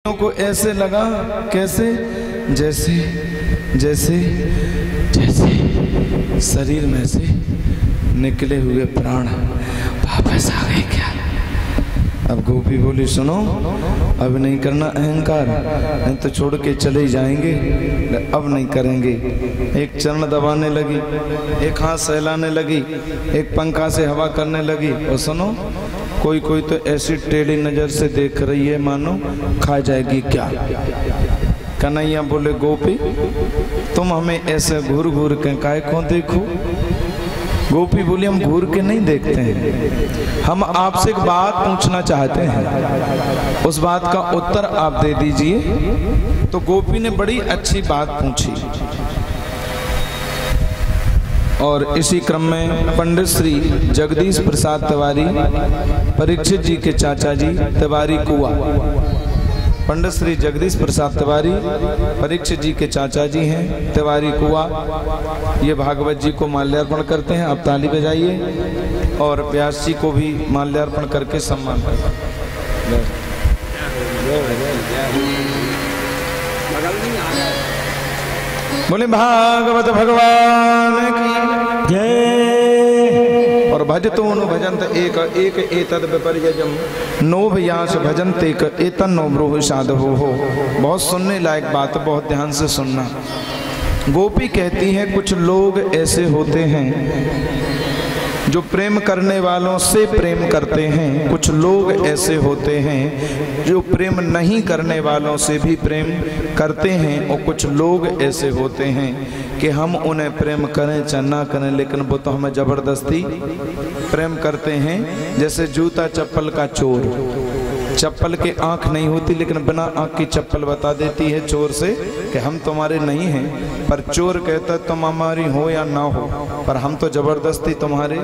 को ऐसे लगा, कैसे, जैसे जैसे जैसे शरीर में से निकले हुए प्राण वापस आ गए क्या। अब गोपी बोली सुनो, अब नहीं करना अहंकार, नहीं तो छोड़ के चले जाएंगे, अब नहीं करेंगे। एक चरण दबाने लगी, एक हाथ सहलाने लगी, एक पंखा से हवा करने लगी। और सुनो, कोई कोई तो ऐसी टेढ़ी नजर से देख रही है मानो खा जाएगी क्या। कन्हैया बोले गोपी तुम हमें ऐसे घूर घूर के काहे को देखो। गोपी बोली हम घूर के नहीं देखते हैं, हम आपसे एक बात पूछना चाहते हैं, उस बात का उत्तर आप दे दीजिए। तो गोपी ने बड़ी अच्छी बात पूछी। और इसी क्रम में पंडित श्री जगदीश प्रसाद तिवारी, परीक्षित जी के चाचा जी, तिवारी कुआ। पंडित श्री जगदीश प्रसाद तिवारी परीक्षित जी के चाचा जी हैं, तिवारी कुआ। ये भागवत जी को माल्यार्पण करते हैं, आप ताली बजाइए। और व्यास जी को भी माल्यार्पण करके सम्मान करें। बोले भागवत भगवान की जय। और भजतो नु भजंत एक एक एतद विपर्ययम नो भयास भजंत एक एतन नो ब्रूह साधो हो। बहुत सुनने लायक बात, बहुत ध्यान से सुनना। गोपी कहती है कुछ लोग ऐसे होते हैं जो प्रेम करने वालों से प्रेम करते हैं, कुछ लोग ऐसे होते हैं जो प्रेम नहीं करने वालों से भी प्रेम करते हैं, और कुछ लोग ऐसे होते हैं कि हम उन्हें प्रेम करें चाहे ना करें, लेकिन वो तो हमें जबरदस्ती प्रेम करते हैं। जैसे जूता चप्पल का चोर, चप्पल की आंख नहीं होती लेकिन बिना आंख की चप्पल बता देती है चोर से कि हम तुम्हारे नहीं हैं, पर चोर कहता है तुम हमारी हो या ना हो, पर हम तो जबरदस्ती तुम्हारे।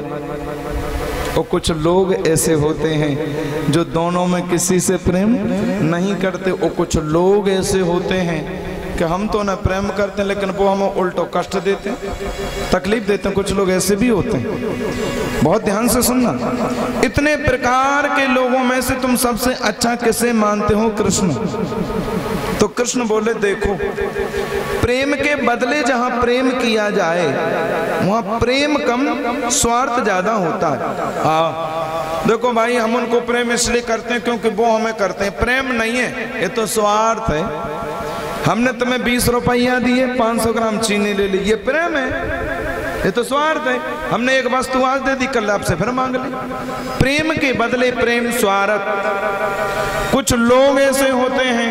और कुछ लोग ऐसे होते हैं जो दोनों में किसी से प्रेम नहीं करते, और कुछ लोग ऐसे होते हैं कि हम तो ना प्रेम करते हैं लेकिन वो हमें उल्टो कष्ट देते हैं, तकलीफ देते हैं। कुछ लोग ऐसे भी होते हैं, बहुत ध्यान से सुनना। इतने प्रकार के लोगों में से तुम सबसे अच्छा किसे मानते हो? कृष्ण। तो कृष्ण बोले देखो, प्रेम के बदले जहां प्रेम किया जाए वहां प्रेम कम, स्वार्थ ज्यादा होता है। हाँ देखो भाई, हम उनको प्रेम इसलिए करते हैं क्योंकि वो हमें करते हैं, प्रेम नहीं है, ये तो स्वार्थ है। हमने तुम्हें 20 रुपया दिए, 500 ग्राम चीनी ले ली, ये प्रेम है, ये तो स्वार्थ है। हमने एक वस्तु आज दे दी, कल आपसे फिर मांग ली। प्रेम के बदले प्रेम, स्वार्थ। कुछ लोग ऐसे होते हैं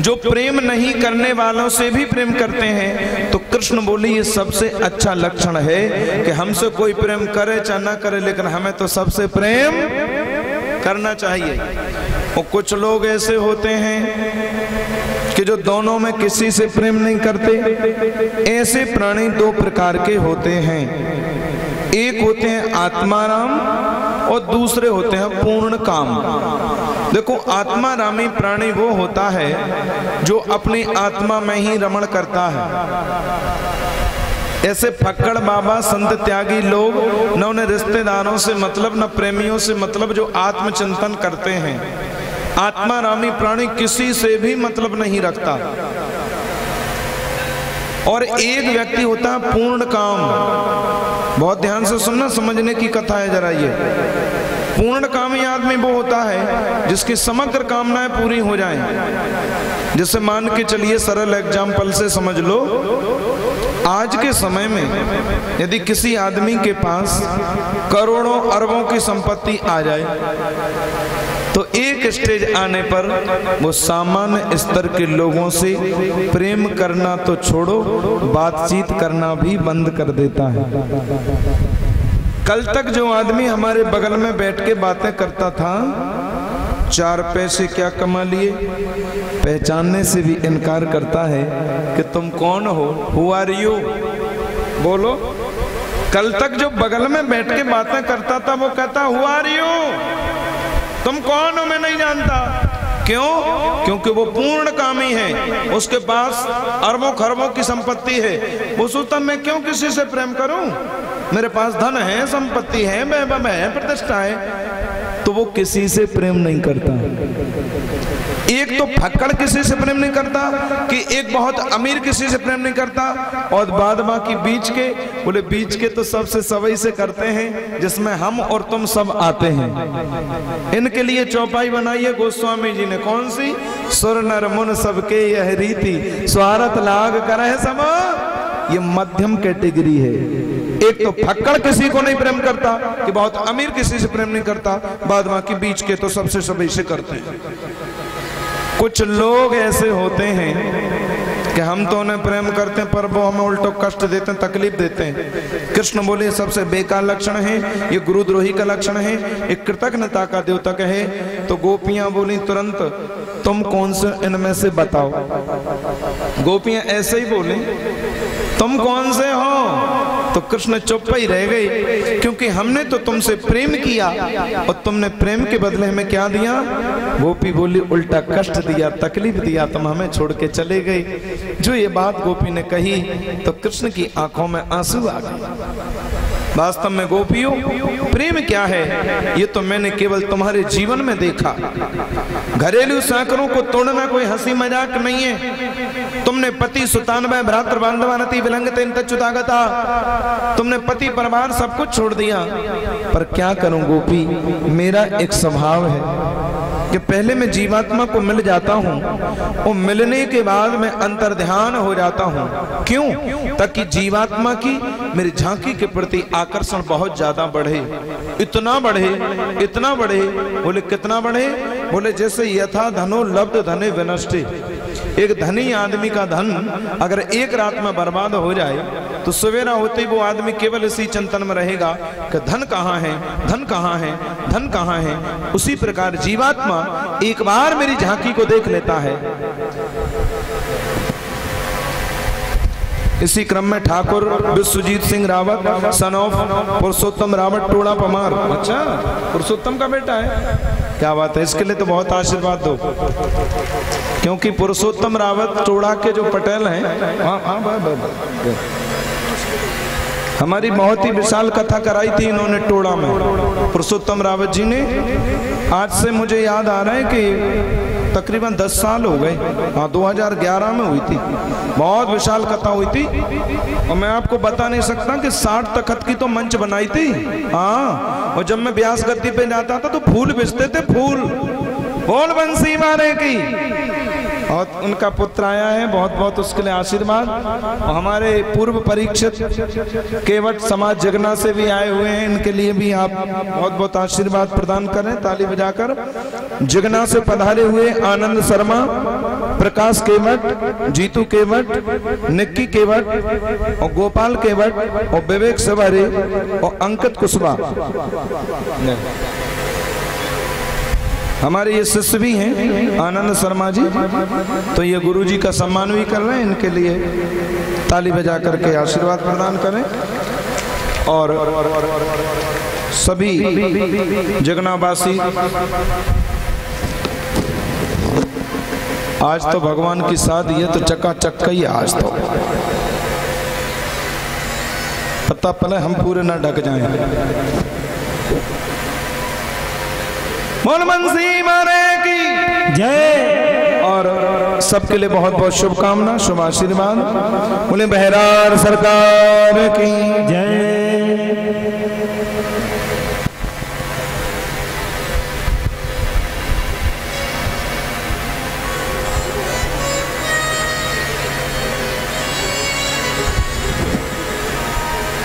जो प्रेम नहीं करने वालों से भी प्रेम करते हैं। तो कृष्ण बोले ये सबसे अच्छा लक्षण है कि हमसे कोई प्रेम करे चाहे ना करे, लेकिन हमें तो सबसे प्रेम करना चाहिए। और कुछ लोग ऐसे होते हैं कि जो दोनों में किसी से प्रेम नहीं करते। ऐसे प्राणी दो प्रकार के होते हैं, एक होते हैं आत्माराम और दूसरे होते हैं पूर्ण काम। देखो, आत्मारामी प्राणी वो होता है जो अपनी आत्मा में ही रमण करता है। ऐसे फक्कड़ बाबा, संत त्यागी लोग, न उन्हें रिश्तेदारों से मतलब न प्रेमियों से मतलब, जो आत्मचिंतन करते हैं। आत्मारामी प्राणी किसी से भी मतलब नहीं रखता। और एक व्यक्ति होता है पूर्ण काम। बहुत ध्यान से सुनना, समझने की कथा है जरा ये। पूर्ण कामी आदमी वो होता है जिसकी समग्र कामनाएं पूरी हो जाएं। जैसे मान के चलिए, सरल एग्जाम्पल से समझ लो, आज के समय में यदि किसी आदमी के पास करोड़ों अरबों की संपत्ति आ जाए तो एक स्टेज आने पर वो सामान्य स्तर के लोगों से प्रेम करना तो छोड़ो, बातचीत करना भी बंद कर देता है। कल तक जो आदमी हमारे बगल में बैठ के बातें करता था, 4 पैसे क्या कमा लिए, पहचानने से भी इनकार करता है कि तुम कौन हो, हु आर यू, बोलो। कल तक जो बगल में बैठ के बातें करता था वो कहता हु आर यू, तुम कौन हो मैं नहीं जानता। क्यों? क्योंकि वो पूर्ण कामी है, उसके पास अरबों खरबों की संपत्ति है। वो सोचता मैं क्यों किसी से प्रेम करूं, मेरे पास धन है, संपत्ति है, वैभव है, प्रतिष्ठा है, तो वो किसी से प्रेम नहीं करता। एक तो फक्कड़ किसी से प्रेम नहीं करता कि एक बहुत अमीर किसी से प्रेम नहीं करता, और बाद बाकी बीच के, बोले बीच के तो सबसे सवई से करते हैं जिसमें हम और तुम सब आते हैं। इनके लिए चौपाई बनाई है गोस्वामी जी ने, कौन सी? सुर नर मुन सबके यह रीति स्वार्थ लाग करे सब। ये मध्यम कैटेगरी है। एक तो फक्कड़ किसी को नहीं प्रेम करता कि बहुत अमीर किसी से प्रेम नहीं करता, बाद बाकी बीच के तो सबसे सवई से करते हैं। कुछ लोग ऐसे होते हैं कि हम तो उन्हें प्रेम करते हैं पर वो हमें उल्टो कष्ट देते हैं, तकलीफ देते हैं। कृष्ण बोले सबसे बेकार लक्षण है, ये गुरुद्रोही का लक्षण है, एक कृतज्ञता का द्योतक है। तो गोपियां बोली तुरंत, तुम कौन से इनमें से बताओ। गोपियां ऐसे ही बोली, तुम कौन से हो? तो कृष्ण चुप ही रह गए, क्योंकि हमने तो तुमसे प्रेम किया और तुमने प्रेम के बदले हमें क्या दिया? गोपी बोली उल्टा कष्ट दिया, तकलीफ दिया, तुम हमें छोड़ के चले गए। जो ये बात गोपी ने कही तो कृष्ण की आंखों में आंसू आ गए। वास्तव में गोपियों, प्रेम क्या है ये तो मैंने केवल तुम्हारे जीवन में देखा। घरेलू साकरों को तोड़ना कोई हंसी मजाक नहीं है। तुमने पति सुतानवय भ्रातृ बांधवानति विलंघते इंतच्युतागता, तुमने पति परिवार सब कुछ छोड़ दिया। पर क्या करूं गोपी, मेरा एक स्वभाव है कि पहले मैं जीवात्मा को मिल जाता हूँ और मिलने के बाद मैं अंतर्ध्यान हो जाता हूँ। क्यों? ताकि जीवात्मा की मेरी झांकी के प्रति आकर्षण बहुत ज्यादा बढ़े, इतना बढ़े, इतना बढ़े। बोले कितना बढ़े? बोले जैसे यथा धनो लब्ध धने विनष्टे। एक धनी आदमी का धन अगर एक रात में बर्बाद हो जाए तो सवेरा होते ही वो आदमी केवल इसी चिंतन में रहेगा कि धन कहाँ है, धन कहाँ है, धन कहाँ है। उसी प्रकार जीवात्मा एक बार मेरी झांकी को देख लेता है। इसी क्रम में ठाकुर विश्वजीत सिंह रावत सन ऑफ पुरुषोत्तम रावत टोड़ा पमार, अच्छा पुरुषोत्तम का बेटा है, क्या बात है। इसके लिए तो बहुत आशीर्वाद दो, क्योंकि पुरुषोत्तम रावत टोड़ा के जो पटेल हैं, हमारी बहुत ही विशाल कथा कराई थी इन्होंने टोड़ा में, पुरुषोत्तम रावत जी ने। आज से मुझे याद आ रहा है कि तकरीबन 10 साल हो गए। हाँ, 2011 में हुई थी, बहुत विशाल कथा हुई थी। और मैं आपको बता नहीं सकता कि 60 तखत की तो मंच बनाई थी। हाँ, और जब मैं व्यास गद्दी पे जाता था तो फूल बेचते थे, फूल। बोल बंसी मारे की। और उनका पुत्र आया है, बहुत बहुत उसके लिए आशीर्वाद। और हमारे पूर्व परीक्षित केवट समाज जगना से भी आए हुए हैं, इनके लिए भी आप बहुत बहुत आशीर्वाद प्रदान करें ताली बजाकर। जगना से पधारे हुए आनंद शर्मा, प्रकाश केवट, जीतू केवट, निक्की केवट और गोपाल केवट और विवेक सवारे और अंकित कुशवाहा हमारे ये शिष्य भी हैं, आनंद शर्मा जी। तो ये गुरु जी का सम्मान भी कर रहे हैं, इनके लिए ताली बजा करके आशीर्वाद प्रदान करें। और सभी जगनावासी, आज तो भगवान की शादी है तो चकाचक ही आज तो पता पले हम पूरे ना ढक जाएं। बोल बंसी मारे की जय। और सबके लिए बहुत बहुत शुभकामना, शुभ आशीर्वाद। बोले बहरार सरकार की जय।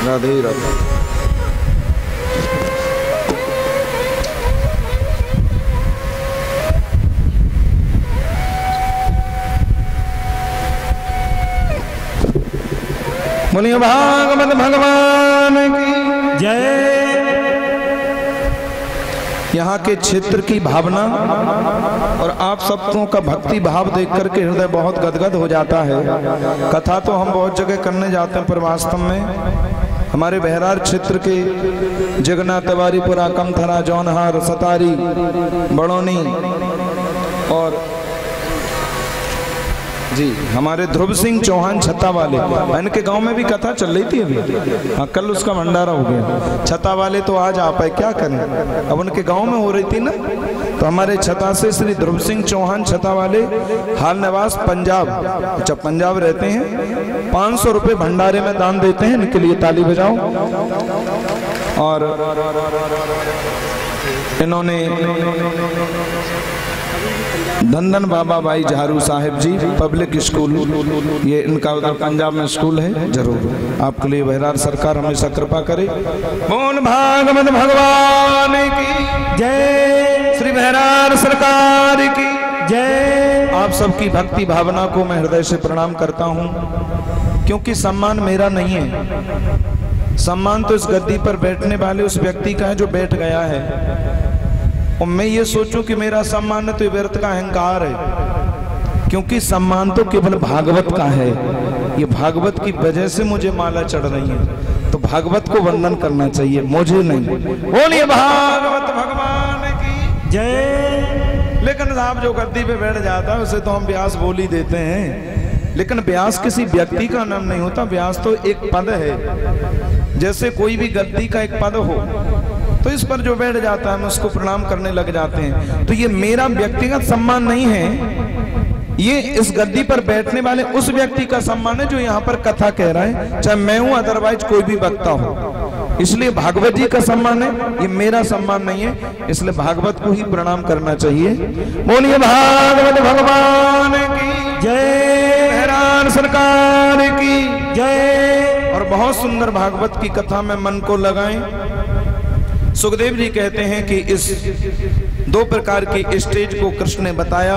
राधे राधे। बोलिए भागवत भगवान की जय। यहाँ के क्षेत्र की भावना और आप सबकों का भक्ति भाव देख करके हृदय बहुत गदगद हो जाता है। कथा तो हम बहुत जगह करने जाते हैं, पर वास्तव में हमारे बहरार क्षेत्र के जगना, तवारीपुरा, कमथरा, जौनहार, सतारी, बड़ौनी और जी, हमारे ध्रुव सिंह चौहान छत्ता वाले, इनके गांव में भी कथा चल रही थी अभी। हाँ, कल उसका भंडारा हो गया। छत्ता वाले तो आज आप क्या करें, अब उनके गांव में हो रही थी ना। तो हमारे छत्ता से श्री ध्रुव सिंह चौहान छत्ता वाले, हाल निवास पंजाब, अच्छा पंजाब रहते हैं, 500 रुपये भंडारे में दान देते हैं। इनके लिए ताली बजाओ। और इन्होंने धन बाबा भाई झारू साहिब जी पब्लिक स्कूल, ये इनका उधर पंजाब में स्कूल है, जरूर आपके लिए बहरार सरकार हमेशा कृपा करे। बोल भागवत भगवान की जय, श्री बहरार सरकार की जय। आप सबकी भक्ति भावना को मैं हृदय से प्रणाम करता हूं, क्योंकि सम्मान मेरा नहीं है, सम्मान तो इस गद्दी पर बैठने वाले उस व्यक्ति का है जो बैठ गया है। और मैं ये सोचूं कि मेरा सम्मान है तो व्यर्थ का अहंकार है, क्योंकि सम्मान तो केवल भागवत का है। ये भागवत की वजह से मुझे माला चढ़ रही है, तो भागवत को वंदन करना चाहिए, मुझे नहीं। बोलिए भागवत भगवान की जय। लेकिन साहब जो गद्दी पे बैठ जाता है उसे तो हम व्यास बोल ही देते हैं, लेकिन व्यास किसी व्यक्ति का नाम नहीं होता, व्यास तो एक पद है। जैसे कोई भी गद्दी का एक पद हो तो इस पर जो बैठ जाता है हम उसको प्रणाम करने लग जाते हैं। तो ये मेरा व्यक्तिगत सम्मान नहीं है, ये इस गद्दी पर बैठने वाले उस व्यक्ति का सम्मान है जो यहाँ पर कथा कह रहा है, चाहे मैं हूं अदरवाइज कोई भी वक्ता हो। इसलिए भागवत जी का सम्मान है, ये मेरा सम्मान नहीं है, इसलिए भागवत को ही प्रणाम करना चाहिए। बोलिए भागवत भगवान की जय, बहरार सरकार की जय। और बहुत सुंदर भागवत की कथा में मन को लगाएं। सुखदेव जी कहते हैं कि इस 2 प्रकार की स्टेज को कृष्ण ने बताया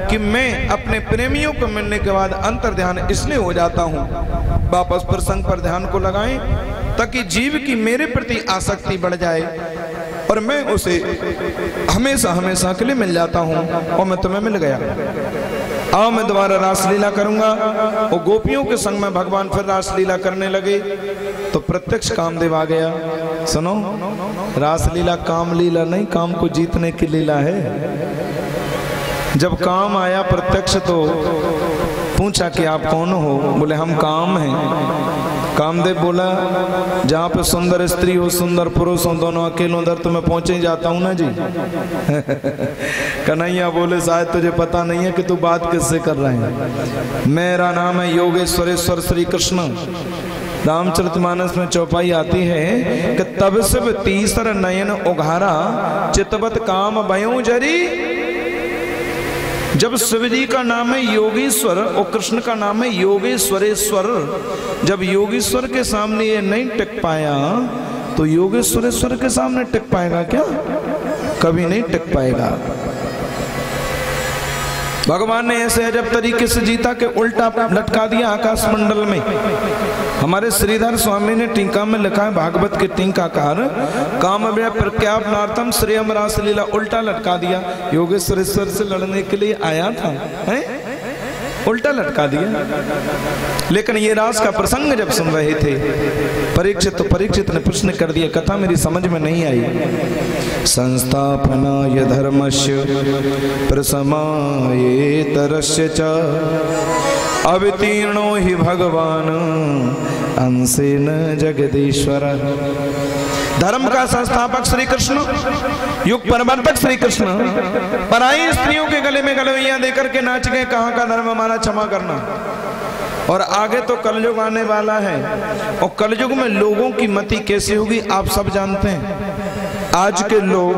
कि मैं अपने प्रेमियों को मिलने के बाद अंतर ध्यान इसलिए हो जाता हूं, वापस प्रसंग पर ध्यान को लगाएं, ताकि जीव की मेरे प्रति आसक्ति बढ़ जाए और मैं उसे हमेशा हमेशा के लिए मिल जाता हूं। और मैं तुम्हें मिल गया, आओ मैं दोबारा रासलीला करूंगा। और गोपियों के संग में भगवान फिर रासलीला करने लगे, तो प्रत्यक्ष कामदेव आ गया। सुनो, रासलीला काम लीला नहीं, काम को जीतने की लीला है। जब काम आया प्रत्यक्ष तो पूछा कि आप कौन हो, बोले हम काम हैं। कामदेव बोला जहाँ पे सुंदर स्त्री हो सुंदर पुरुष हो दोनों अकेले उधर तो मैं पहुंचे ही जाता हूँ ना जी। कन्हैया बोले शायद तुझे पता नहीं है कि तू बात किससे कर रहे हैं। मेरा नाम है योगेश्वरेश्वर श्री कृष्ण। रामचरितमानस में चौपाई आती है कि तब सब तीसर नयन उघारा चितवत काम भयो जरी। जब शिव जी का नाम है योगेश्वर और कृष्ण का नाम है योगेश्वरेश्वर, जब योगेश्वर के सामने ये नहीं टिक पाया तो योगेश्वरेश्वर के सामने टिक पाएगा क्या? कभी नहीं टिक पाएगा। भगवान ने ऐसे अजब तरीके से जीता कि उल्टा लटका दिया आकाश मंडल में। हमारे श्रीधर स्वामी ने टीका में लिखा है, भागवत के टीकाकार, काम प्रज्ञापनार्थम श्रेयम रासलीला, उल्टा लटका दिया। योगेश्वरेश्वर से लड़ने के लिए आया था, है? उल्टा लटका दिया। लेकिन ये रास का प्रसंग जब सुन रहे थे परीक्षित ने प्रश्न कर दिया, कथा मेरी समझ में नहीं आई। संस्थापनाय धर्मस्य प्रसमायेतरस्य च अवतीर्णो हि भगवान अंशेन जगदीश्वर। धर्म का संस्थापक श्री कृष्ण, युग प्रवर्तक श्री कृष्ण, पराई स्त्रियों के गले में गलवैया देकर के नाच गए, कहाँ का धर्म हमारा, क्षमा करना। और आगे तो कलयुग आने वाला है, और कलयुग में लोगों की मति कैसी होगी आप सब जानते हैं। आज के लोग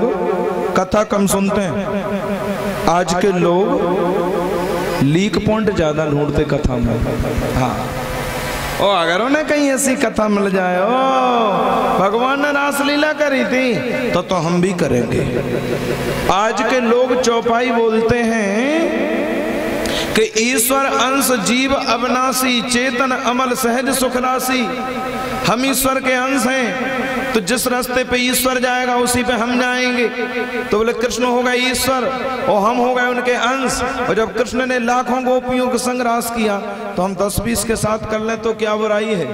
कथा कम सुनते हैं, आज के लोग लीक पॉइंट ज्यादा ढूंढते कथा में। हाँ, ओ अगर उन्हें कहीं ऐसी कथा मिल जाए, ओ भगवान ने रासलीला करी थी तो हम भी करेंगे। आज के लोग चौपाई बोलते हैं कि ईश्वर अंश जीव अविनाशी चेतन अमल सहज सुख राशि। हम ईश्वर के अंश हैं, तो जिस रास्ते पे ईश्वर जाएगा उसी पे हम जाएंगे। तो बोले कृष्ण हो गए ईश्वर और हम हो गए उनके अंश। और जब कृष्ण ने लाखों गोपियों के संग रास किया तो हम 10-20 के साथ कर लें तो क्या बुराई है।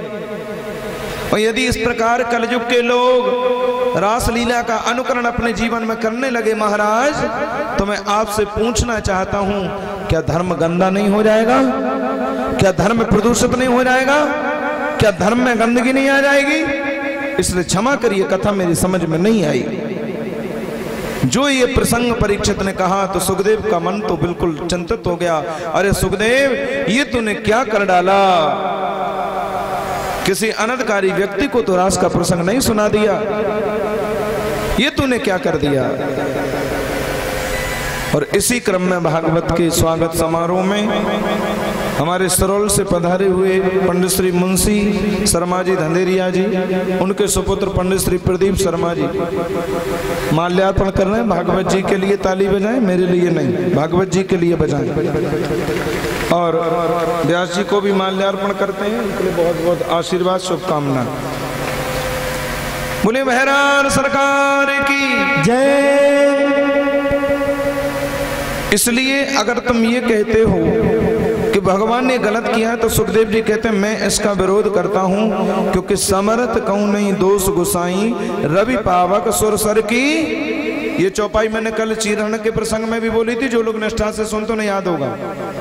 और यदि इस प्रकार कलयुग के लोग रासलीला का अनुकरण अपने जीवन में करने लगे महाराज, तो मैं आपसे पूछना चाहता हूं क्या धर्म गंदा नहीं हो जाएगा? क्या धर्म प्रदूषित नहीं हो जाएगा? क्या धर्म में गंदगी नहीं आ जाएगी? इसलिए क्षमा करिए, कथा मेरी समझ में नहीं आई। जो ये प्रसंग परीक्षित ने कहा तो सुखदेव का मन तो बिल्कुल चिंतित हो गया। अरे सुखदेव, ये तूने क्या कर डाला? किसी अनधिकारी व्यक्ति को तो रास का प्रसंग नहीं सुना दिया, ये तूने क्या कर दिया? और इसी क्रम में भागवत के स्वागत समारोह में हमारे सरोल से पधारे हुए पंडित श्री मुंशी शर्मा जी धंधेरिया जी, उनके सुपुत्र पंडित श्री प्रदीप शर्मा जी माल्यार्पण कर रहे हैं। भागवत जी के लिए ताली बजाएं, मेरे लिए नहीं, भागवत जी के लिए बजाएं। और व्यास जी को भी माल्यार्पण करते हैं, उनके लिए बहुत बहुत आशीर्वाद शुभकामना। बोले बहरार सरकार की जय। इसलिए अगर तुम ये कहते हो कि भगवान ने गलत किया है, तो सुखदेव जी कहते हैं मैं इसका विरोध करता हूं, क्योंकि समर्थ कहूं नहीं दोष गुसाई, रवि पावक सुरसर की। ये चौपाई मैंने कल चीरहरण के प्रसंग में भी बोली थी, जो लोग निष्ठा से सुन तो नहीं याद होगा।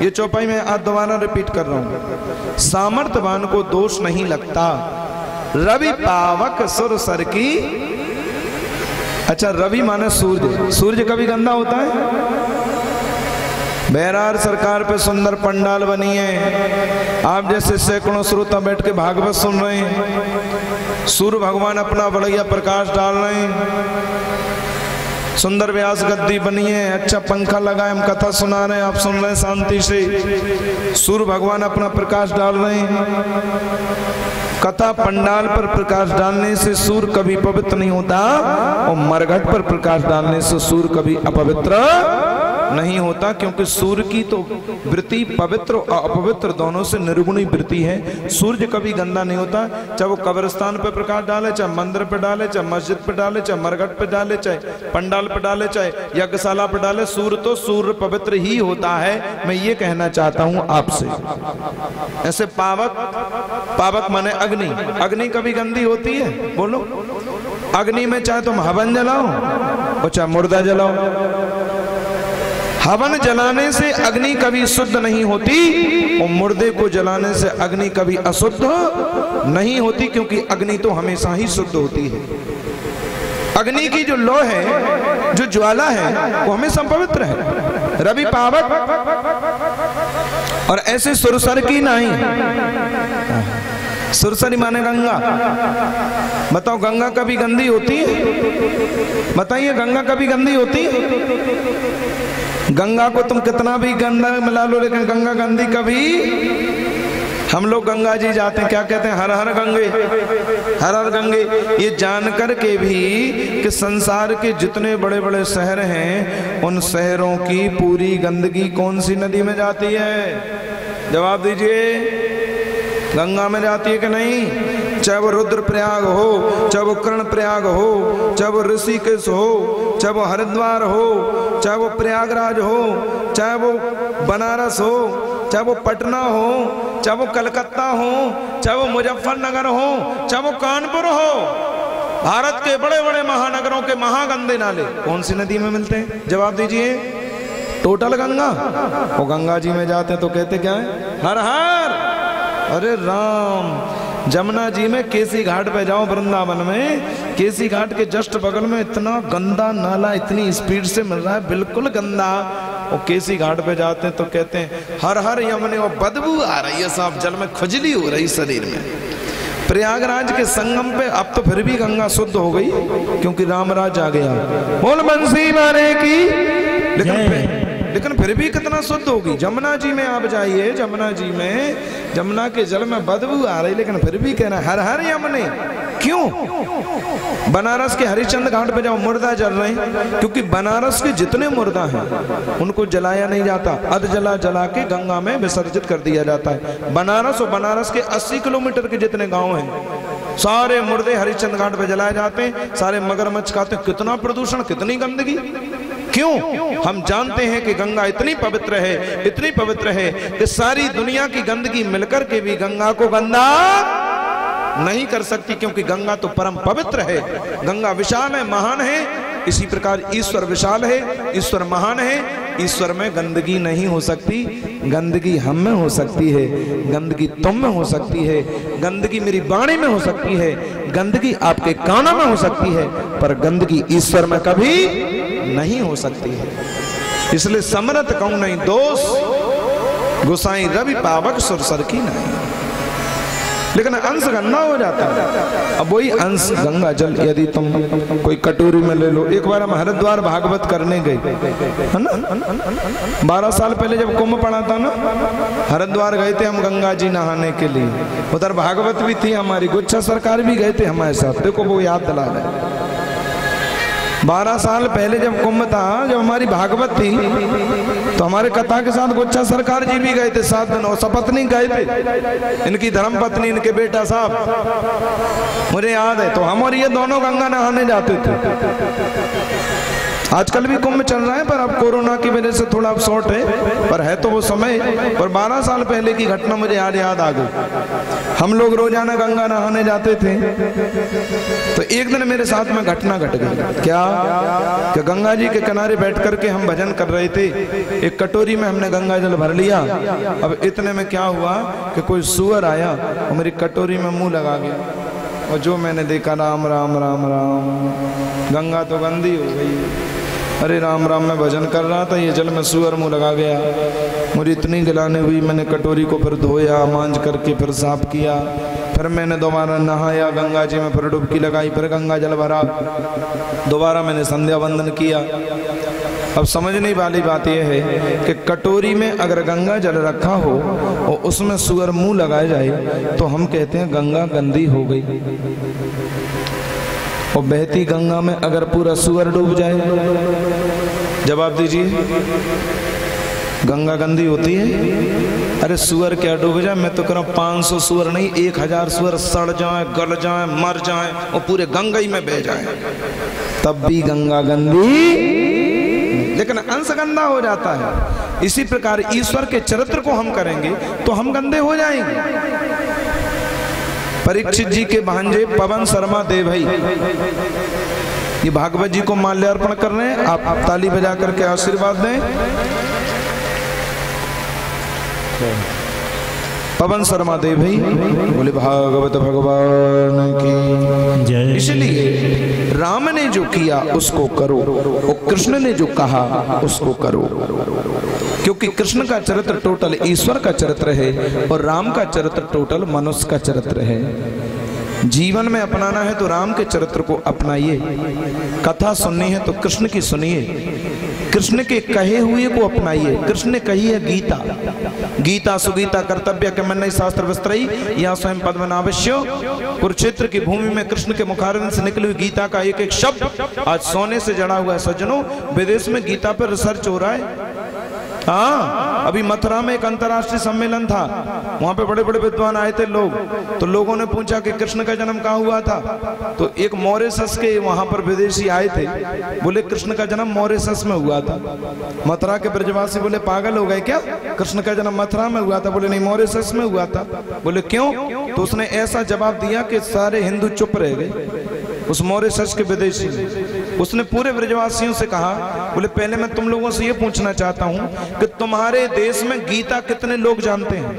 ये चौपाई मैं आज दोबारा रिपीट कर रहा हूं। सामर्थ्यवान को दोष नहीं लगता, रवि पावक सुरसर की। अच्छा, रवि माने सूर्य, सूर्य कभी गंदा होता है? बहरार सरकार पे सुंदर पंडाल बनी है, आप जैसे सैकड़ों श्रोता बैठ के भागवत सुन रहे हैं, सूर्य भगवान अपना बढ़िया प्रकाश डाल रहे हैं, सुंदर व्यास गद्दी बनी है, अच्छा पंखा लगा है, हम कथा सुना रहे हैं, आप सुन रहे हैं शांति से, सूर्य भगवान अपना प्रकाश डाल रहे हैं। कथा पंडाल पर प्रकाश डालने से सूर्य कभी पवित्र नहीं होता, और मरघट पर प्रकाश डालने से सूर्य कभी अपवित्र नहीं होता, क्योंकि सूर्य की तो वृत्ति पवित्र और अपवित्र दोनों से निर्गुणी वृत्ति है। सूर्य कभी गंदा नहीं होता, चाहे वो कब्रिस्तान पे प्रकाश डाले, चाहे मंदिर पे डाले, चाहे मस्जिद पे डाले, चाहे मरघट पे डाले, चाहे पंडाल पे डाले, चाहे यज्ञशाला पे डाले, सूर्य तो सूर्य पवित्र ही होता है। मैं ये कहना चाहता हूं आपसे। ऐसे पावक, पावक माने अग्नि, अग्नि कभी गंदी होती है? बोलो। अग्नि में चाहे तुम हवन जलाओ और चाहे मुर्दा जलाओ, हवन जलाने से अग्नि कभी शुद्ध नहीं होती, और मुर्दे को जलाने से अग्नि कभी अशुद्ध नहीं होती, क्योंकि अग्नि तो हमेशा ही शुद्ध होती है। अग्नि की जो लौ है, जो ज्वाला है, वो हमेशा पवित्र है, रवि पावक। और ऐसे सुरसर की नहीं, सुरसरी माने गंगा। बताओ, गंगा कभी गंदी होती है? बताइए, गंगा कभी गंदी होती है? गंगा को तुम कितना भी गंदा मिला लो, लेकिन गंगा गंदी कभी। हम लोग गंगा जी जाते हैं, क्या कहते हैं? हर हर गंगे, हर हर गंगे। ये जानकर के भी कि संसार के जितने बड़े बड़े शहर हैं, उन शहरों की पूरी गंदगी कौन सी नदी में जाती है? जवाब दीजिए। गंगा में जाती है कि नहीं? चाहे वो रुद्रप्रयाग हो, चाहे वो कर्णप्रयाग हो, चाहे वो ऋषिकेश हो, चाहे वो हरिद्वार हो, चाहे वो प्रयागराज हो, चाहे वो बनारस हो, चाहे वो पटना हो, चाहे वो कलकत्ता हो, चाहे वो मुजफ्फरनगर हो, चाहे वो कानपुर हो, भारत के बड़े बड़े महानगरों के महागंदे नाले कौन सी नदी में मिलते हैं? जवाब दीजिए। टोटल गंगा। वो गंगा जी में जाते हैं तो कहते क्या है? हर हर। अरे राम, जमुना जी में केसी घाट पे जाओ, वृंदावन में केसी घाट के जस्ट बगल में इतना गंदा नाला इतनी स्पीड से मिल रहा है, बिल्कुल गंदा। और केसी घाट पे जाते हैं तो कहते हैं हर हर यमुने, और बदबू आ रही है, साफ जल में खुजली हो रही शरीर में। प्रयागराज के संगम पे अब तो फिर भी गंगा शुद्ध हो गई, क्योंकि रामराज आ गया। बोल बंसी मारे की। लेकिन फिर भी कितना शुद्ध होगी। जमुना जी में आप जाइए, जमुना जी में, जमुना के जल में बदबू आ रही, लेकिन फिर भी कहना हर हर यमुने। क्यों? बनारस के हरिश्चंद्र घाट पे जाओ, मुर्दा जल रहे हैं, क्योंकि बनारस के जितने मुर्दा हैं उनको जलाया नहीं जाता, अध जला जला के गंगा में विसर्जित कर दिया जाता है। बनारस और बनारस के 80 किलोमीटर के जितने गांव हैं, सारे मुर्दे हरिश्चंद्र घाट पे जलाए जाते हैं, सारे मगरमच्छ खाते। कितना प्रदूषण, कितनी गंदगी। क्यों? हम जानते हैं कि गंगा इतनी पवित्र है, इतनी पवित्र है कि सारी दुनिया की गंदगी मिलकर के भी गंगा को गंदा नहीं कर सकती, क्योंकि गंगा तो परम पवित्र है। गंगा विशाल है, महान है। इसी प्रकार ईश्वर विशाल है, ईश्वर महान है, ईश्वर में गंदगी नहीं हो सकती। गंदगी हम में हो सकती है, गंदगी तुम में हो सकती है, गंदगी मेरी वाणी में हो सकती है, गंदगी आपके कानों में हो सकती है, पर गंदगी ईश्वर में कभी नहीं हो सकती है। इसलिए समरथ कहूं नहीं दोष, गुसाई रवि पावक सुरसर की नहीं। लेकिन अंश गंदा हो जाता है। अब वही अंश गंगा जल यदि तुम कोई कटोरी में ले लो। एक बार हम हरिद्वार भागवत करने गए, है ना, 12 साल पहले जब कुंभ पड़ा था ना, हरिद्वार गए थे हम गंगा जी नहाने के लिए। उधर भागवत भी थी हमारी, गुच्छा सरकार भी गए थे हमारे साथ। देखो वो याद दिला रहे, 12 साल पहले जब कुंभ था, जब हमारी भागवत थी, तो हमारे कथा के साथ गुच्छा सरकार जी भी गए थे 7 दिन, और सपत्नी गए थे, इनकी धर्म पत्नी, इनके बेटा साहब, मुझे याद है। तो हम और ये दोनों गंगा नहाने जाते थे। आजकल भी कुंभ चल रहा है, पर अब कोरोना की वजह से थोड़ा शॉर्ट है, पर है तो वो समय। पर 12 साल पहले की घटना मुझे याद आ गई। हम लोग रोजाना गंगा नहाने जाते थे, तो एक दिन मेरे साथ में घटना घट गई। क्या कि गंगा जी के किनारे बैठ करके हम भजन कर रहे थे, एक कटोरी में हमने गंगा जल भर लिया। अब इतने में क्या हुआ कि कोई सुअर आया और मेरी कटोरी में मुंह लगा गया, और जो मैंने देखा, राम राम राम राम, गंगा तो गंदी हो गई। अरे राम राम, मैं भजन कर रहा था, ये जल में सुअर मुंह लगा गया। मुझे इतनी गिलानी हुई, मैंने कटोरी को फिर धोया, मांझ करके फिर साफ किया, फिर मैंने दोबारा नहाया गंगा जी में, फिर डुबकी लगाई, फिर गंगा जल भरा, दोबारा मैंने संध्या वंदन किया। अब समझने वाली बात यह है कि कटोरी में अगर गंगा जल रखा हो और उसमें सुअर मुंह लगाया जाए तो हम कहते हैं गंगा गंदी हो गई। और बहती गंगा में अगर पूरा सुअर डूब जाए, जवाब दीजिए, गंगा गंदी होती है? अरे सुअर क्या डूब जाए, मैं तो कह रहा हूं 500 सुअर नहीं, 1000 सुअर सड़ जाए, गल जाए, मर जाए और पूरे गंगा ही में बह जाए, तब भी गंगा गंदी, लेकिन अंश गंदा हो जाता है। इसी प्रकार ईश्वर के चरित्र को हम करेंगे तो हम गंदे हो जाएंगे। परीक्षित जी के भांजे पवन शर्मा दे भाई, ये भागवत जी को माल्यार्पण कर रहे हैं, आप ताली बजा करके आशीर्वाद दें। पवन शर्मा दे भाई, बोले भागवत भगवान की जय। इसलिए राम ने जो किया उसको करो, और कृष्ण ने जो कहा उसको करो, क्योंकि कृष्ण का चरित्र टोटल ईश्वर का चरित्र है और राम का चरित्र टोटल मनुष्य का चरित्र है। जीवन में अपनाना है तो राम के चरित्र को अपनाइए, कथा सुननी है तो कृष्ण की सुनिए, कृष्ण के कहे हुए को अपनाइए। कृष्ण ने कही है गीता, गीता सुगीता कर्तव्य के मन शास्त्र वस्त्रई या स्वयं पद्मनाभस्यो। कुरुक्षेत्र की भूमि में कृष्ण के मुखारविंद से निकली हुई गीता का एक एक शब्द आज सोने से जड़ा हुआ है। सज्जनों, विदेश में गीता पर रिसर्च हो रहा है। हाँ, अभी मथुरा में एक अंतर्राष्ट्रीय सम्मेलन था, वहां पे बड़े बड़े विद्वान आए थे लोग, तो लोगों ने पूछा कि कृष्ण का जन्म कहाँ हुआ था, तो एक मॉरिशस के वहां पर विदेशी आए थे, बोले कृष्ण का जन्म मॉरिशस में हुआ था। मथुरा के ब्रजवासी बोले पागल हो गए क्या, कृष्ण का जन्म मथुरा में हुआ था? बोले नहीं, मॉरिशस में हुआ था। बोले क्यों? तो उसने ऐसा जवाब दिया कि सारे हिंदू चुप रह गए। उस मॉरिशस के विदेशी उसने पूरे ब्रजवासियों से कहा, बोले पहले मैं तुम लोगों से ये पूछना चाहता हूं कि तुम्हारे देश में गीता कितने लोग जानते हैं,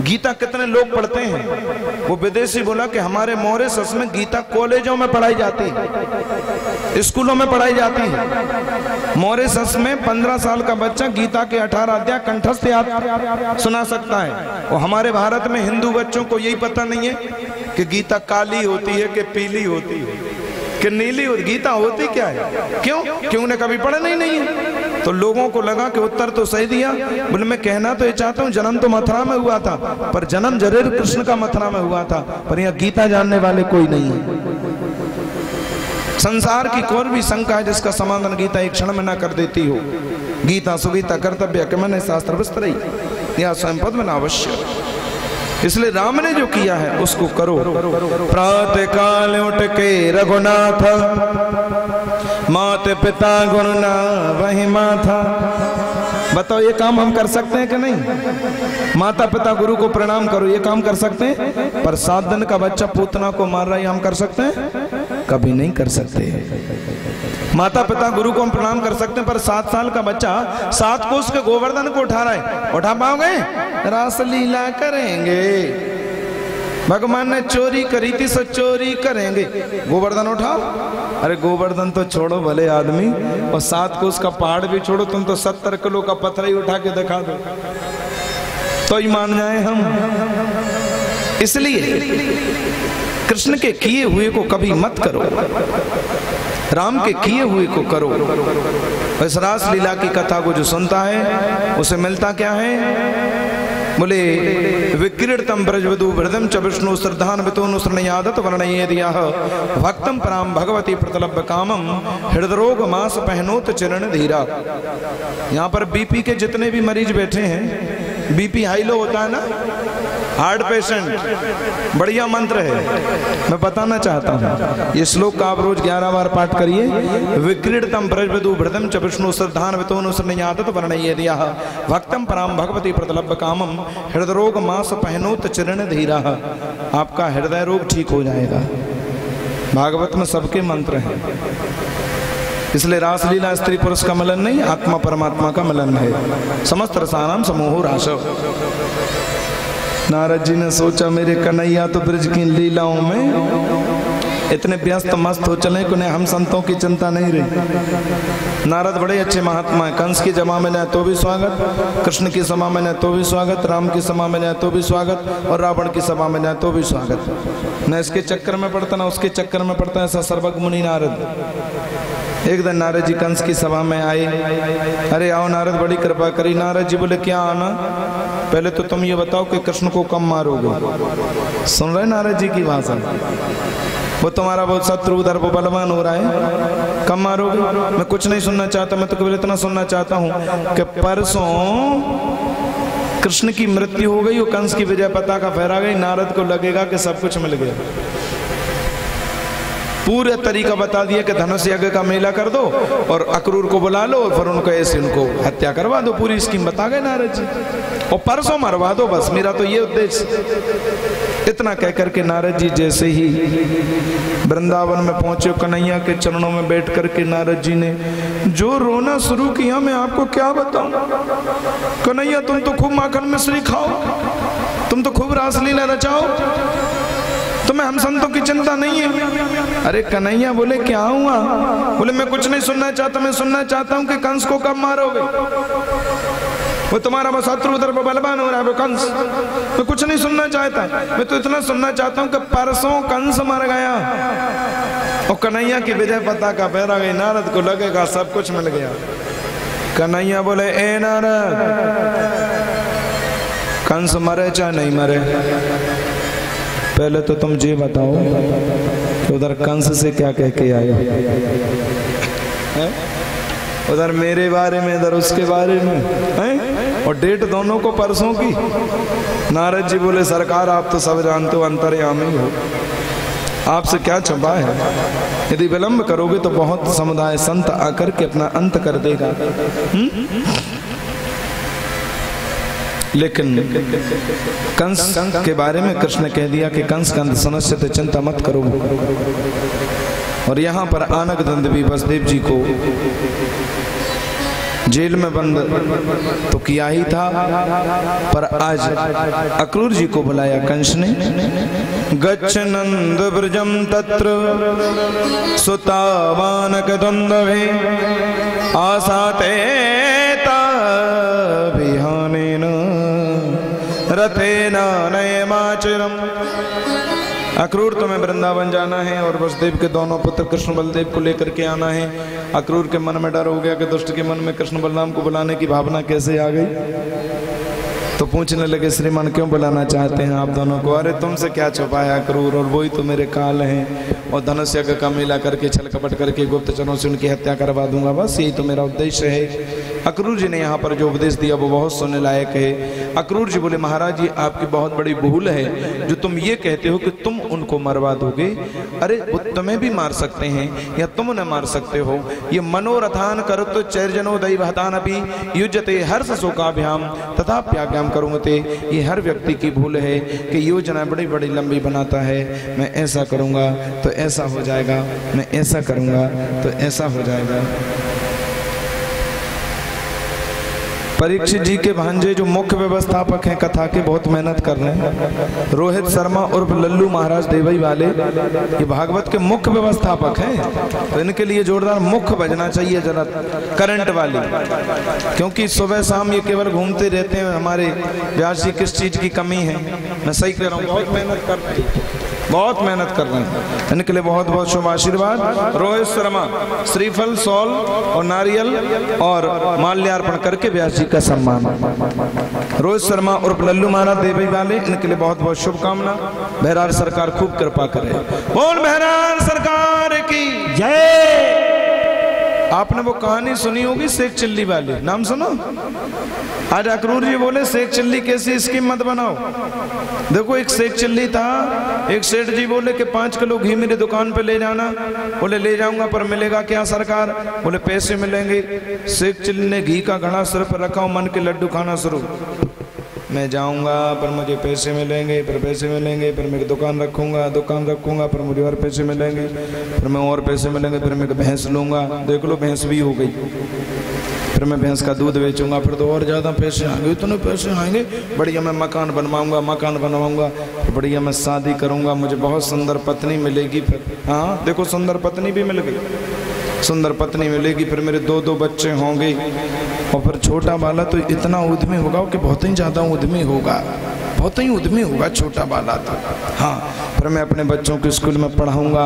गीता कितने लोग पढ़ते हैं? वो विदेशी बोला कि हमारे मॉरिशस में गीता कॉलेजों में पढ़ाई जाती है, स्कूलों में पढ़ाई जाती है। मॉरिशस में 15 साल का बच्चा गीता के 18 अध्याय कंठस्थ याद सुना सकता है, और हमारे भारत में हिंदू बच्चों को यही पता नहीं है कि गीता काली होती है कि पीली होती है कि नीली होती, गीता होती क्या है? क्यों? क्यों ने कभी पढ़ा नहीं है। तो लोगों को लगा कि उत्तर तो सही दिया। बोले मैं कहना तो ये चाहता हूँ, जन्म तो मथुरा में हुआ था, पर जन्म जरूर कृष्ण का मथुरा में हुआ था, पर यहाँ गीता जानने वाले कोई नहीं है। संसार की कोई भी शंका है जिसका समाधान गीता एक क्षण में न कर देती हो। गीता सुगीता कर्तव्य के मन शास्त्र वस्त्रई या स्वयं पद्मनाभस्यो। इसलिए राम ने जो किया है उसको करो। प्रातः काल उठ के रघुनाथ, माता पिता गुण ना वही माथा। बताओ ये काम हम कर सकते हैं कि नहीं? माता पिता गुरु को प्रणाम करो, ये काम कर सकते हैं? पर 7 दिन का बच्चा पूतना को मार रहा है, हम कर सकते हैं? कभी नहीं कर सकते। माता पिता गुरु को हम प्रणाम कर सकते हैं, पर 7 साल का बच्चा 7 कोस के गोवर्धन को उठा रहा है, उठा पाओगे? रासलीला करेंगे। भगवान ने चोरी करी थी, सो चोरी करेंगे। गोवर्धन उठाओ, अरे गोवर्धन तो छोड़ो भले आदमी, और 7 कोस का पहाड़ भी छोड़ो, तुम तो 70 किलो का पत्थर ही उठा के दिखा दो तो ही मान जाए हम। इसलिए कृष्ण के किए हुए को कभी मत करो, राम के किए हुए को करो। इस रास लीला की कथा को जो सुनता है उसे मिलता क्या है? बोले विक्रीडतम ब्रजवधु वृदम च विष्णु श्रद्धान वितोनुसृणयादत वर्णयेदियाः भक्तम पराम भगवती प्रतलभ्य कामम हृदरोग मास पहनोत चरण धीरा। यहाँ पर बीपी के जितने भी मरीज बैठे हैं, बीपी हाई लो होता है ना, हार्ट पेशेंट, बढ़िया मंत्र है, मैं बताना चाहता हूँ। ये श्लोक का आप रोज 11 बार पाठ करिए। विक्रीडतम ब्रजवधु वृदम च विष्णु श्रद्धान वितोनुसृणयादत वर्णयेदियाः भक्तम पराम भगवती प्रतलभ्य कामम हृदरोग मास पहनोत चरण धीरा। आपका हृदय रोग ठीक हो जाएगा। भागवत में सबके मंत्र हैं, इसलिए रासलीला स्त्री पुरुष का मिलन नहीं, आत्मा परमात्मा का मिलन है। समस्त रसानाम समूह राशव। नारद जी ने सोचा मेरे कन्हैया तो ब्रज की लीलाओं में इतने व्यस्त मस्त हो चले कि उन्हें हम संतों की चिंता नहीं रही। नारद बड़े अच्छे महात्मा है, कंस की सभा में जाए तो भी स्वागत, कृष्ण की सभा में जाए तो भी स्वागत, राम की सभा में जाए तो भी स्वागत, और रावण की सभा में जाए तो भी स्वागत। न इसके चक्कर में पड़ता ना उसके चक्कर में पड़ता, ऐसा सर्वज्ञ मुनि नारद। एक दिन नारद जी कंस की सभा में आए, अरे आओ नारद, बड़ी कृपा करी। नारद जी बोले क्या आना, पहले तो तुम ये बताओ कि कृष्ण को कब मारोगे। सुन रहे नारद जी की भाषा, वो तुम्हारा बहुत शत्रु उधर वो बलवान हो रहा है, कब मारोगे? मैं कुछ नहीं सुनना चाहता, मैं तो केवल इतना सुनना चाहता हूँ कि परसों कृष्ण की मृत्यु हो गई और कंस की विजय पताका फहरा गई, नारद को लगेगा कि सब कुछ मिल गया। पूरा तरीका बता दिया कि धनुष यज्ञ का मेला कर दो और अक्रूर को बुला लो और फिर उनको ऐसे उनको हत्या करवा दो, पूरी स्कीम बता गए नारद जी, और परसों मरवा दो, बस मेरा तो ये उद्देश्य। इतना कह करके नारद जी जैसे ही वृंदावन में पहुंचे, कन्हैया के चरणों में बैठ करके नारद जी ने जो रोना शुरू किया, मैं आपको क्या बताऊं। कन्हैया तुम तो खूब माखन मिश्री खाओ, तुम तो खूब रासलीला रचाओ, तुम्हें हम संतों की चिंता नहीं है। अरे कन्हैया बोले क्या हुआ? बोले मैं कुछ नहीं सुनना चाहता, मैं सुनना चाहता हूं कि कंस को कब मारोगे। वो तुम्हारा शत्रु उधर बलवान हो रहा है वो कंस, मैं कुछ नहीं सुनना चाहता, मैं तो इतना सुनना चाहता हूं कि परसों कंस मर गया और कन्हैया की विजय पताका फहरा गई, नारद को लगेगा सब कुछ मिल गया। कन्हैया बोले ए नारद, कंस मरे चाहे नहीं मरे, पहले तो तुम ये बताओ कि उधर कंस से क्या कह के आए, उधर मेरे बारे में इधर उसके बारे में है, और डेट दोनों को परसों की। नारद जी बोले सरकार आप तो सब जानते हो, अंतर्यामी हो, आपसे क्या छुपा है। यदि विलंब करोगे तो बहुत समुदाय संत आकर के अपना अंत कर देगा। लेकिन कंस के बारे में कृष्ण ने कह दिया कि कंस का समस्या चिंता मत करो। और यहाँ पर आनक दंडवी वसुदेव जी को जेल में बंद तो किया ही था, पर आज अक्रूर जी को बुलाया कंस ने। गच्छ नंद ब्रजम तत्र सुतावानक द्वंद्वे आसाते ताभिहानेन रथेन नयमाचिरम। अक्रूर तुम्हें वृंदावन जाना है और वसुदेव के दोनों पुत्र कृष्ण बलदेव को लेकर के आना है। अक्रूर के मन में डर हो गया कि दुष्ट के मन में कृष्ण बलराम को बुलाने की भावना कैसे आ गई, तो पूछने लगे श्रीमान क्यों बुलाना चाहते हैं आप दोनों को। अरे तुमसे क्या छुपा है अक्रूर, और वही तो मेरे काल हैं, और धनुष यज्ञ का मेला करके छल कपट करके गुप्तचरों से उनकी हत्या करवा दूंगा, बस यही तो मेरा उद्देश्य है। अक्रूर जी ने यहाँ पर जो उपदेश दिया वो बहुत सुनने लायक है। अक्रूर जी बोले महाराज जी आपकी बहुत बड़ी भूल है जो तुम ये कहते हो कि तुम उनको मरवा दोगे, अरे वो तुम्हें भी मार सकते हैं या तुम उन्हें मार सकते हो। ये मनोरथान करुत चैर्जनो दैवहतान अपि युज्यते हर्ष शोकाभ्याम तथा प्याज्ञाम करुमते। ये हर व्यक्ति की भूल है कि योजना बड़ी बड़ी लंबी बनाता है। मैं ऐसा करूँगा तो ऐसा हो जाएगा, मैं ऐसा करूँगा तो ऐसा हो जाएगा। परीक्षित जी के भांजे जो मुख्य व्यवस्थापक हैं कथा के, बहुत मेहनत कर रहे हैं, रोहित शर्मा उर्फ लल्लू महाराज देवई वाले, ये भागवत के मुख्य व्यवस्थापक हैं। तो इनके लिए जोरदार मुख्य बजना चाहिए जरा, करंट वाली, क्योंकि सुबह शाम ये केवल घूमते रहते हैं। हमारे व्यास जी किस चीज की कमी है, मैं सही कह रहा हूँ, बहुत मेहनत कर रहे हैं, बहुत मेहनत कर रहे हैं। इनके लिए बहुत बहुत शुभ आशीर्वाद। रोहित शर्मा श्रीफल, सौल और नारियल और माल्यार्पण करके व्यास जी का सम्मान। रोहित शर्मा उर्फ लल्लू महाराज देवई वाले, इनके लिए बहुत बहुत शुभकामना। बहराल सरकार खूब कृपा करे। बोल बहराल सरकार की जय। आपने वो कहानी सुनी होगी शेख चिल्ली वाली, नाम सुनो? आज अकरूर जी बोले शेख चिल्ली कैसी स्कीम मत बनाओ। देखो एक शेख चिल्ली था, एक सेठ जी बोले कि 5 किलो घी मेरी दुकान पे ले जाना। बोले ले जाऊंगा, पर मिलेगा क्या सरकार? बोले पैसे मिलेंगे। शेख चिल्ली ने घी का घड़ा सिर पर रखा, मन के लड्डू खाना शुरू। मैं जाऊंगा पर मुझे पैसे मिलेंगे, फिर पैसे मिलेंगे, फिर मैं दुकान रखूंगा, फिर मुझे और पैसे मिलेंगे, फिर मैं और पैसे मिलेंगे, फिर मैं भैंस लूंगा। देख लो भैंस भी हो गई। फिर मैं भैंस का दूध बेचूंगा, फिर तो और ज़्यादा पैसे आएंगे, इतने पैसे आएंगे, बढ़िया मैं मकान बनवाऊंगा, बढ़िया मैं शादी करूंगा, मुझे बहुत सुंदर पत्नी मिलेगी। फिर हाँ देखो सुंदर पत्नी भी मिल गई, सुंदर पत्नी मिलेगी, फिर मेरे 2 बच्चे होंगे, और फिर छोटा वाला तो इतना उद्यमी होगा कि बहुत ही ज़्यादा उद्यमी होगा छोटा वाला तो। हाँ फिर मैं अपने बच्चों को स्कूल में पढ़ाऊंगा।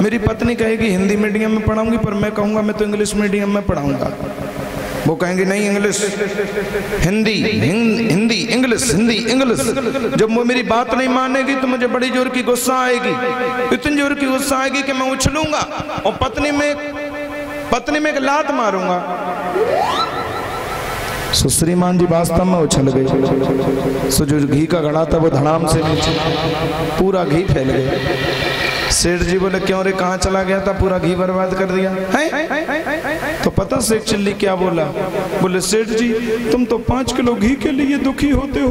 मेरी पत्नी कहेगी हिंदी मीडियम में पढ़ाऊंगी, पर मैं कहूँगा मैं तो इंग्लिश मीडियम में पढ़ाऊंगा। वो कहेंगे नहीं इंग्लिश, हिंदी इंग्लिश। जब वो मेरी बात नहीं मानेगी तो मुझे बड़ी जोर की गुस्सा आएगी, इतनी जोर की गुस्सा आएगी कि मैं उछलूंगा और पत्नी में एक लात मारूंगा। सो श्रीमान जी वास्तव में उछल गए। सो जो घी का घड़ा था वो धड़ाम से नीचे, पूरा घी फैल गया। सेठ जी बोले क्यों रे, कहाँ चला गया था, पूरा घी बर्बाद कर दिया है? तो पता शेख चिल्ली क्या बोला? बोले सेठ जी तुम तो 5 किलो घी के लिए दुखी होते हो,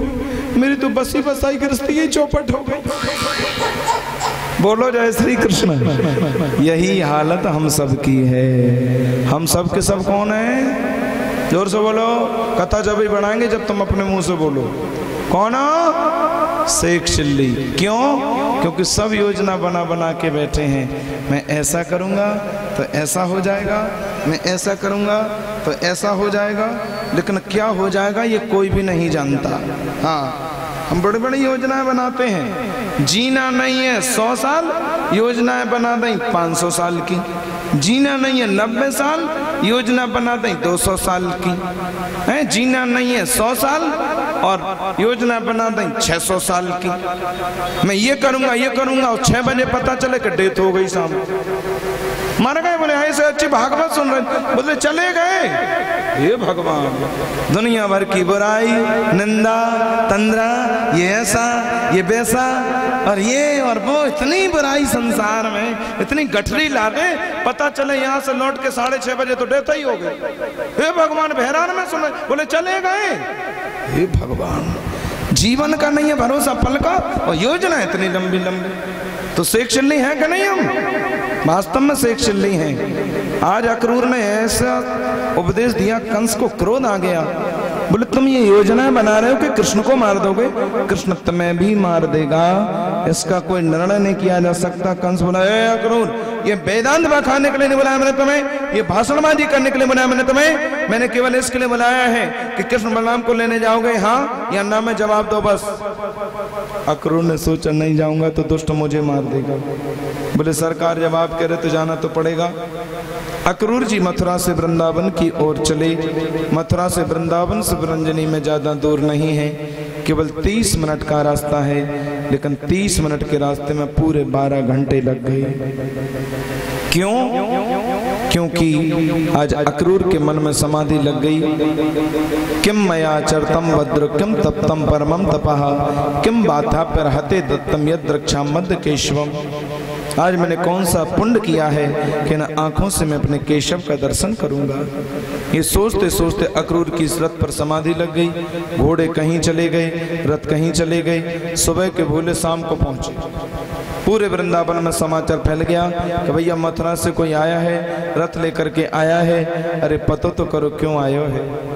मेरी तो बसी बसाई गृहस्थी ही चौपट हो गई। बोलो जय श्री कृष्ण। यही हालत हम सब की है। हम सब के सब कौन है? जोर से बोलो। कथा जब ही बढ़ाएंगे जब तुम अपने मुंह से बोलो। कौन हो? शेख चिल्ली। क्यों? क्योंकि सब योजना बना के बैठे हैं। मैं ऐसा करूंगा तो ऐसा हो जाएगा, मैं ऐसा करूंगा तो ऐसा हो जाएगा, लेकिन क्या हो जाएगा ये कोई भी नहीं जानता। हाँ हम बड़ी बड़ी योजनाएं बनाते हैं। जीना नहीं है 100 साल, योजनाएं बना दें 500 साल की। जीना नहीं है 90 साल, योजना बना दें 200 साल की है। जीना नहीं है 100 साल और योजना बना दें 600 साल की। मैं ये करूंगा और 6 बजे पता चले कि डेथ हो गई शाम, मर गए। बोले ऐसे अच्छी भागवत सुन रहे, बोले चले गए। ये भगवान दुनिया भर की बुराई, निंदा, तंद्रा, ये ऐसा ये वैसा और ये और वो, इतनी बुराई संसार में, इतनी गठरी ला दे, पता चले यहाँ से लौट के 6:30 बजे तो डेथ ही हो गई। हे भगवान बहरान में सुन, बोले चले गए। हे भगवान जीवन का नहीं है भरोसा पल का, और योजना इतनी लंबी लंबी। तो शेख चिल्ली है कि नहीं? हम वास्तव में शेख चिल्ली हैं। आज अक्रूर ने ऐसा उपदेश दिया, कंस को क्रोध आ गया। बोले तुम ये योजनाएं बना रहे हो कि कृष्ण को मार दोगे, कृष्ण तुम्हें भी मार देगा, इसका कोई निर्णय नहीं किया जा सकता। कंस बोला ए अक्रूर, ये वेदांत बखाने के लिए नहीं बुलाया मैंने तुम्हें, ये भाषणबाजी करने के लिए बुलाया मैंने तुम्हें, मैंने केवल इसके लिए बुलाया है कि कृष्ण बलराम को लेने जाओगे हाँ या ना, में जवाब दो बस। अक्रूर ने सोचा नहीं जाऊंगा तो दुष्ट मुझे मार देगा। बोले सरकार जवाब कह रहे तो जाना तो पड़ेगा। अक्रूर जी मथुरा से वृंदावन की ओर चले। मथुरा से वृंदावन सुब्रंजनी में ज्यादा दूर नहीं है, केवल 30 मिनट का रास्ता है, लेकिन 30 मिनट के रास्ते में पूरे 12 घंटे लग गए। क्यों? क्योंकि आज अक्रूर के मन में समाधि लग गई। किम मया चरतम भद्र किम तप्तम परमम तपः किम बाथा पर हते दत्तम यद रक्षा मध्य केशवम। आज मैंने कौन सा पुण्य किया है कि न आंखों से मैं अपने केशव का दर्शन करूंगा। ये सोचते सोचते अक्रूर की इस रथ पर समाधि लग गई। घोड़े कहीं चले गए, रथ कहीं चले गए। सुबह के भोले शाम को पहुंचे। पूरे वृंदावन में समाचार फैल गया कि भैया मथुरा से कोई आया है, रथ लेकर के आया है। अरे पतो तो करो क्यों आयो है।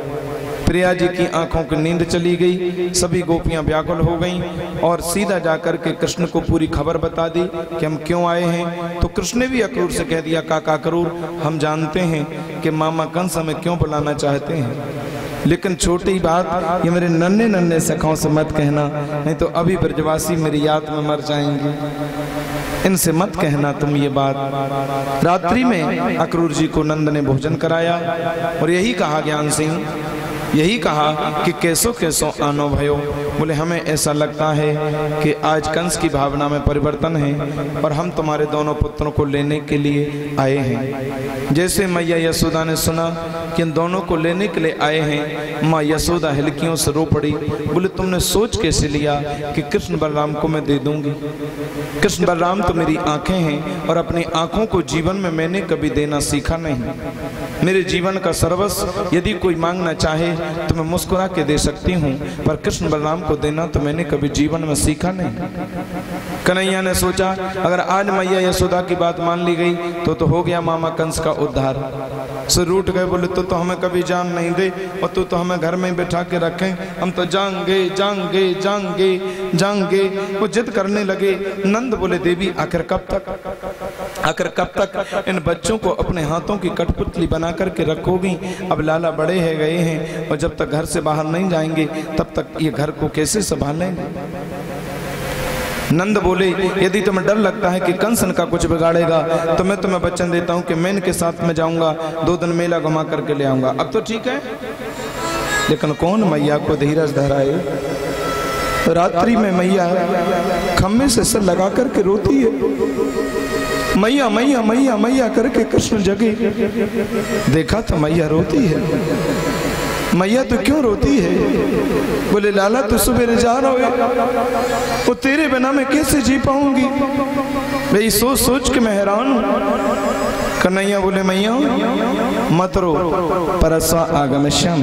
प्रिया जी की आंखों की नींद चली गई। सभी गोपियां व्याकुल हो गईं और सीधा जाकर के कृष्ण को पूरी खबर बता दी कि हम क्यों आए हैं। तो कृष्ण ने भी अक्रूर से कह दिया, काका अक्रूर, हम जानते हैं कि मामा कंस हमें क्यों बुलाना चाहते हैं, लेकिन छोटी बात ये मेरे नन्हे नन्हे सखाओं से मत कहना, नहीं तो अभी ब्रजवासी मेरी याद में मर जाएंगे। इनसे मत कहना तुम ये बात। रात्रि में अक्रूर जी को नंद ने भोजन कराया और यही कहा ज्ञान सिंह, यही कहा कि कैसो कैसो आनो भयो। बोले हमें ऐसा लगता है कि आज कंस की भावना में परिवर्तन है और हम तुम्हारे दोनों पुत्रों को लेने के लिए आए हैं। जैसे मैया यशोदा ने सुना कि इन दोनों को लेने के लिए आए हैं, माँ यशोदा हिलकियों से रो पड़ी। बोले तुमने सोच कैसे लिया कि कृष्ण बलराम को मैं दे दूंगी। कृष्ण बलराम तो मेरी आंखें हैं और अपनी आंखों को जीवन में मैंने कभी देना सीखा नहीं। मेरे जीवन का सर्वस्व यदि कोई मांगना चाहे तो मैं मुस्कुरा के दे सकती हूँ, पर कृष्ण बलराम को देना तो मैंने कभी जीवन में सीखा नहीं। कन्हैया ने सोचा अगर आज मैया यशोदा की बात मान ली गई तो हो गया मामा कंस का उद्धार। सो रूठ गए। बोले तो हमें कभी जान नहीं दे और तू हमें घर में ही बैठा के रखें, हम तो जाएंगे जाएंगे जाएंगे जाएंगे। वो जिद करने लगे। नंद बोले देवी आखिर कब तक इन बच्चों को अपने हाथों की कठपुतली बना करके रखोगी। अब लाला बड़े है गए हैं और जब तक घर से बाहर नहीं जाएंगे तब तक ये घर को कैसे संभालेंगे। नंद बोले यदि तुम्हें डर लगता है कि कंस का कुछ बिगाड़ेगा तो मैं तुम्हें वचन देता हूं कि मैं इनके साथ में जाऊंगा, 2 दिन मेला घुमा करके ले आऊंगा। अब तो ठीक है, लेकिन कौन मैया को धीरज धराए। रात्रि में मैया खम्भे से सर लगा करके रोती है। मैया मैया मैया मैया करके कृष्ण जगे। देखा तो मैया रोती है। मैया तो क्यों रोती है। बोले लाला तो सवेरे जा रहा है, वो तेरे बिना मैं कैसे जी पाऊंगी। भाई सोच सोच के मैं हैरान हूं। कन्हैया बोले मैया मत रो, परसों आगमश्याम,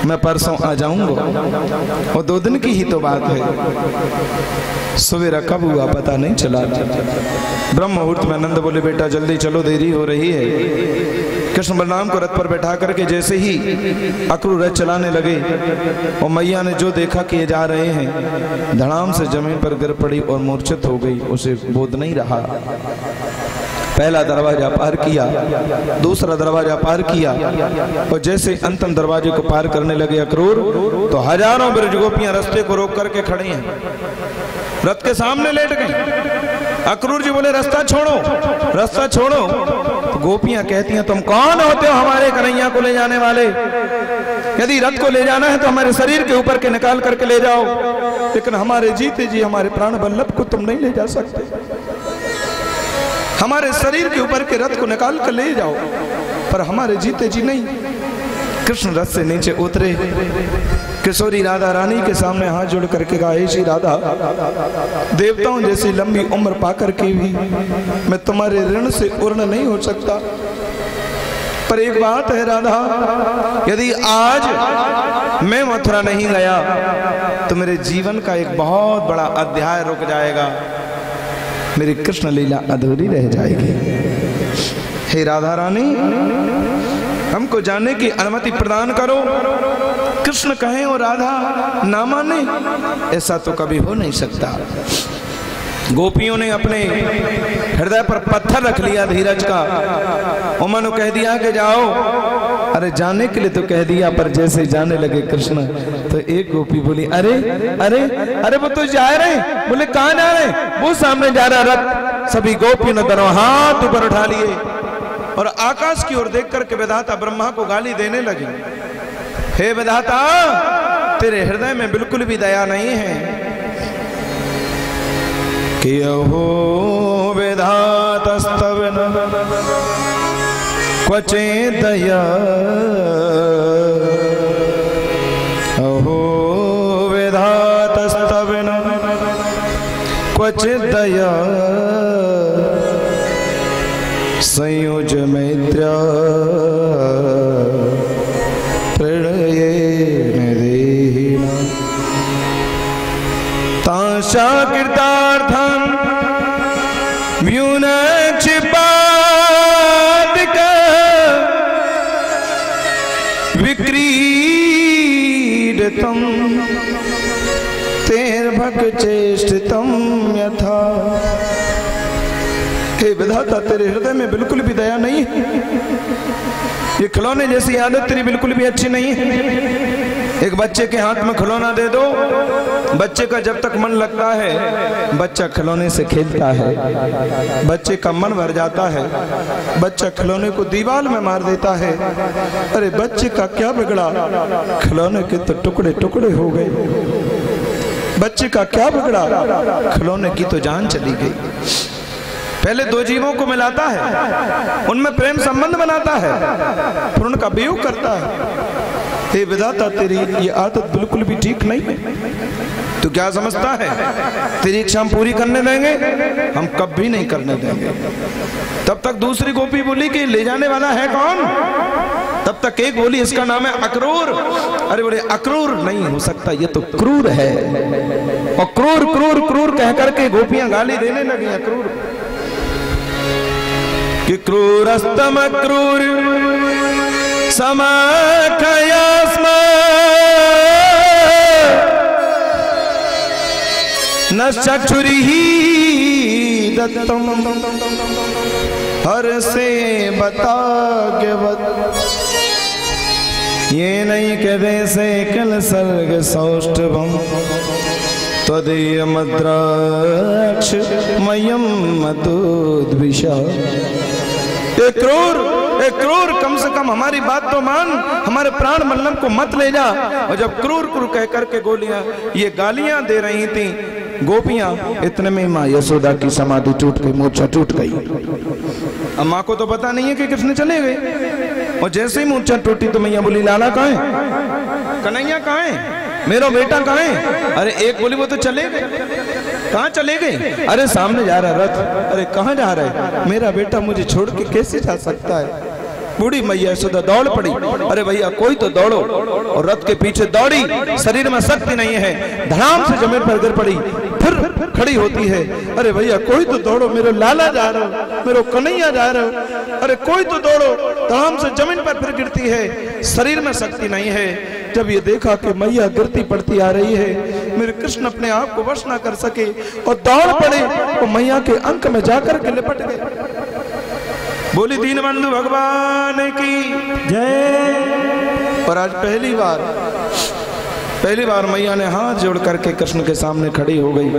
मैं परसों आ जाऊंगा। और 2 दिन की ही तो बात है। सवेरा कब हुआ पता नहीं चला। ब्रह्म मुहूर्त में नंद बोले बेटा जल्दी चलो, देरी हो रही है। कृष्ण बलराम को रथ पर बैठा करके जैसे ही अक्रूर रथ चलाने लगे और मैया ने जो देखा कि ये जा रहे हैं, धड़ाम से जमीन पर गिर पड़ी और मूर्छित हो गई। उसे बोध नहीं रहा। पहला दरवाजा पार किया, दूसरा दरवाजा पार किया और जैसे अंतिम दरवाजे को पार करने लगे अक्रूर तो हजारों ब्रजगोपियां रास्ते को रोक करके खड़ी हैं, रथ के सामने लेट गई। अक्रूर जी बोले रास्ता छोड़ो, रास्ता छोड़ो। तो गोपियां कहती हैं तुम कौन होते हो हमारे कन्हैया को ले जाने वाले। यदि रथ को ले जाना है तो हमारे शरीर के ऊपर के निकाल करके ले जाओ, लेकिन हमारे जीते जी हमारे प्राण वल्लभ को तुम नहीं ले जा सकते। हमारे शरीर के ऊपर के रथ को निकाल कर ले जाओ, पर हमारे जीते जी नहीं। कृष्ण रथ से नीचे उतरे। किशोरी राधा रानी के सामने हाथ जोड़ करके कहा हे श्री राधा, देवताओं जैसी लंबी उम्र पाकर के भी मैं तुम्हारे ऋण से पूर्ण नहीं हो सकता। पर एक बात है राधा, यदि आज मैं मथुरा नहीं गया तो मेरे जीवन का एक बहुत बड़ा अध्याय रुक जाएगा, मेरी कृष्ण लीला अधूरी रह जाएगी। हे राधा रानी, हमको जाने की अनुमति प्रदान करो। कृष्ण कहें और राधा ना माने, ऐसा तो कभी हो नहीं सकता। गोपियों ने अपने हृदय पर पत्थर रख लिया धीरज का। उन्होंने कह दिया कि जाओ। अरे जाने के लिए तो कह दिया, पर जैसे जाने लगे कृष्ण तो एक गोपी बोली अरे अरे अरे वो तो जा रहे। बोले कहाँ जा रहे? वो सामने जा रहा रथ। सभी गोपियों ने दोनों हाथ ऊपर उठा लिए और आकाश की ओर देख करके विधाता ब्रह्मा को गाली देने लगी। हे विधाता, तेरे हृदय में बिल्कुल भी दया नहीं है। कि अहो विधातस्तव क्वचे दया, अहो विधातस्तव क्वचे दया, संयोज मैत्र्या प्रणयेन देहिना ताशा कृतार्थं व्यूनक्षिपादिक विक्रीडितं तेर्भक चेष्टितं यथा। हे विधाता, तेरे हृदय में बिल्कुल भी दया नहीं है। ये खिलौने जैसी आदत तेरी बिल्कुल भी अच्छी नहीं है। एक बच्चे के हाथ में खिलौना दे दो, बच्चे का जब तक मन लगता है बच्चा खिलौने से खेलता है, बच्चे का मन भर जाता है, बच्चा खिलौने को दीवार में मार देता है। अरे बच्चे का क्या बिगड़ा, खिलौने के तो टुकड़े टुकड़े हो गए। बच्चे का क्या बिगड़ा, खिलौने की तो जान चली गई। पहले दो जीवों को मिलाता है, उनमें प्रेम संबंध बनाता है, फिर उनका वियोग करता है। हे विधाता, तेरी ये आदत बिल्कुल भी ठीक नहीं है। तू क्या समझता है तेरी इच्छा हम पूरी करने देंगे? हम कभी नहीं करने देंगे। तब तक दूसरी गोपी बोली कि ले जाने वाला है कौन? तब तक एक बोली इसका नाम है अक्रूर। अरे बोले अक्रूर नहीं हो सकता, ये तो क्रूर है। और क्रूर क्रूर क्रूर कह करके गोपियां गाली देने लगी अक्रूर कि क्रूरस्तम क्रूर समाखयास्म न चक्षुरिहि दत्तम हर से बताग्यवत ये नहीं कहते से कल सर्ग सौष्ठवम त्वदीय मद्राक्ष मयम मधुद्विषा। एक क्रूर कम से कम हमारी बात तो मान, हमारे प्राण मल्लम को मत ले जा। और जब क्रूर क्रूर कह करके गोलियां ये गालियां दे रही थी गोपियां, इतने में माँ यशोदा की समाधि टूट गई, मूर्छा टूट गई। अब माँ को तो पता नहीं है कि किसने चले गए। और जैसे ही मूर्छा टूटी तो मैया बोली लाला कहाँ है, कन्हैया कहाँ है, मेरा बेटा कहाँ है? अरे एक बोली वो तो चले गए। कहाँ चले गए? अरे सामने जा रहा रथ। अरे कहाँ जा रहा है? मेरा बेटा मुझे छोड़ के कैसे जा सकता है? बूढ़ी मैया यशोदा दौड़ पड़ी। अरे भैया कोई तो दौड़ो। और रथ के पीछे दौड़ी, शरीर में शक्ति नहीं है, धड़ाम से जमीन पर गिर पड़ी, फिर खड़ी होती है। अरे भैया कोई तो दौड़ो, मेरे लाला जा रहा, मेरे कन्हैया जा रहा। अरे कोई तो दौड़ो, धड़ाम से जमीन पर फिर गिरती है, शरीर में शक्ति नहीं है। जब ये देखा कि मैया गिरती पड़ती आ रही है, मेरे कृष्ण अपने आप को वश न कर सके और दौड़ पड़े और मैया के अंक में जाकर के लिपट गए। बोली दीनबंधु भगवान की जय। और आज पहली बार मैया ने हाथ जोड़ करके कृष्ण के सामने खड़ी हो गई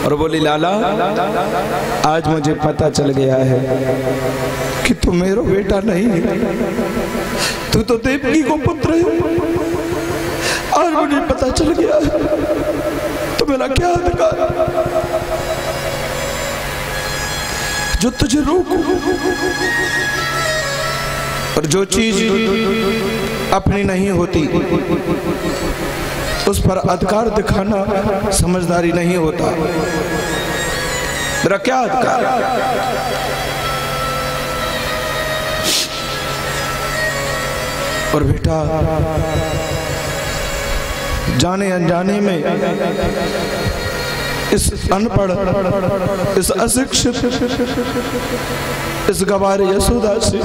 और बोली लाला, आज मुझे पता चल गया है कि तू मेरा बेटा नहीं है, तू तो देवकी को पुत्र है। आज मुझे पता चल गया है, तो मेरा क्या अधिकार जो तुझे रोकूं? और जो चीज अपनी नहीं होती उस पर अधिकार दिखाना समझदारी नहीं होता। मेरा क्या अधिकार? और बेटा जाने अनजाने में इस अनपढ़, इस अशिक्षित, इस गवार यशोदा से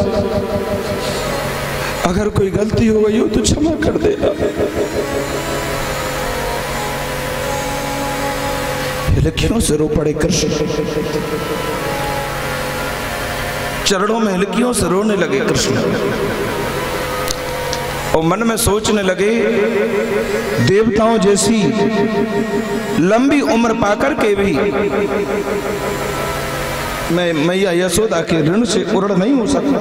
अगर कोई गलती हो गई हो तो क्षमा कर देना। हिलकियों से रो पड़े कृष्ण, चरणों में हिलकियों से रोने लगे कृष्ण और मन में सोचने लगे, देवताओं जैसी लंबी उम्र पाकर के भी मैं मैया यशोदा के ऋण से उड़ नहीं हो सकता।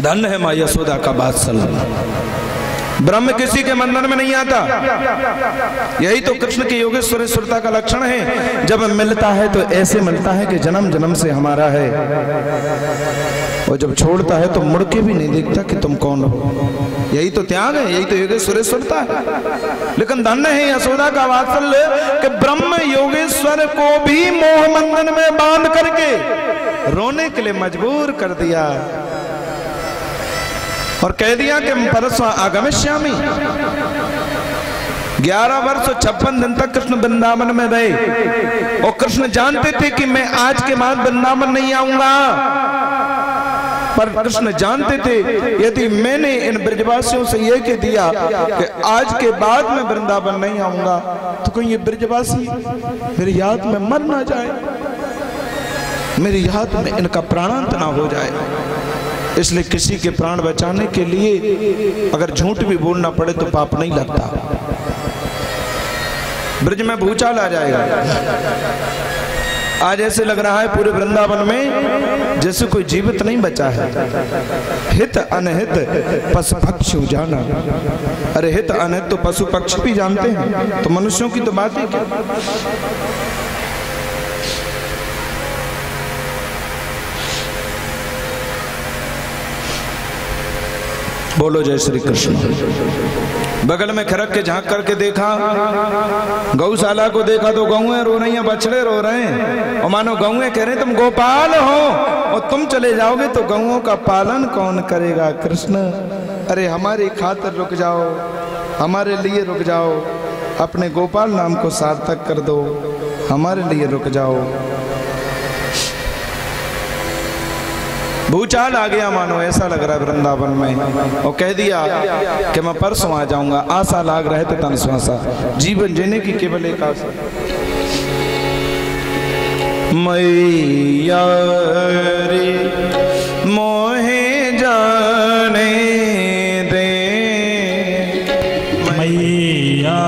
धन्य है माँ यशोदा का बात्सल्य। ब्रह्म किसी के बंधन में नहीं आता। यही तो कृष्ण की योगेश्वरेश्वरता का लक्षण है। जब मिलता है तो ऐसे मिलता है कि जन्म जन्म से हमारा है, और जब छोड़ता है तो मुड़ के भी नहीं देखता कि तुम कौन हो। यही तो त्याग है, यही तो योगेश्वरेश्वरता है। लेकिन धन्य है यशोदा का वात्सल्य कि ब्रह्म योगेश्वर को भी मोह बंधन में बांध करके रोने के लिए मजबूर कर दिया और कह दिया कि परसों आगमिष्यामि। 11 वर्ष 56 दिन तक कृष्ण वृंदावन में रहे, और कृष्ण जानते थे कि मैं आज के बाद वृंदावन नहीं आऊंगा। पर कृष्ण जानते थे यदि मैंने इन ब्रजवासियों से यह कह दिया कि आज के बाद मैं वृंदावन नहीं आऊंगा, तो कहीं ये ब्रजवासी मेरी याद में मर ना जाए, मेरी याद में इनका प्राणांत ना हो जाए। इसलिए किसी के प्राण बचाने के लिए अगर झूठ भी बोलना पड़े तो पाप नहीं लगता। ब्रज में भूचाल आ जाएगा। आज ऐसे लग रहा है पूरे वृंदावन में जैसे कोई जीवित नहीं बचा है। हित अनहित पशु पक्षी जाना। अरे हित अनहित तो पशु पक्षी भी जानते हैं, तो मनुष्यों की तो बात ही क्या। बोलो जय श्री कृष्ण। बगल में खरक के झांक करके देखा, गौशाला को देखा तो गौएं रो रही हैं, बछड़े रो रहे हैं, और मानो गौएं कह रहे हैं तुम गोपाल हो और तुम चले जाओगे तो गौओं का पालन कौन करेगा। कृष्ण अरे हमारी खातिर रुक जाओ, हमारे लिए रुक जाओ, अपने गोपाल नाम को सार्थक कर दो, हमारे लिए रुक जाओ। भूचाल आ गया मानो, ऐसा लग रहा है वृंदावन में, और कह दिया कि मैं परसों आ जाऊंगा। आशा लाग रहे थे तन श्वासा, जीवन जीने की केवल एक आशा। मैया रे मोहे जाने दे, मैया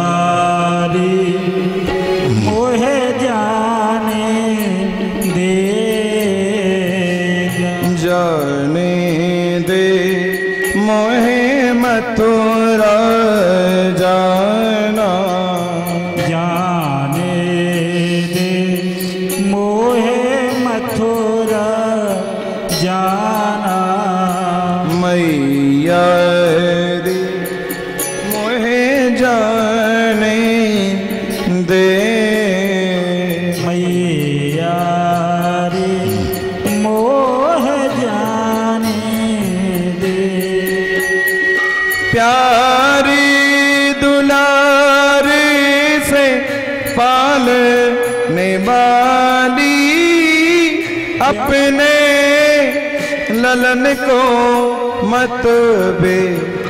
रे मोहे जाने दे, जाने दे मोहे मथुरा जाना, जाने दे मोहे मथुरा जाना। मैया रे मोहे जाने दे, मैया रे मोहे जाने दे। प्यारी दुलारी से पालने वाली अपने ललन को मत बेसराना,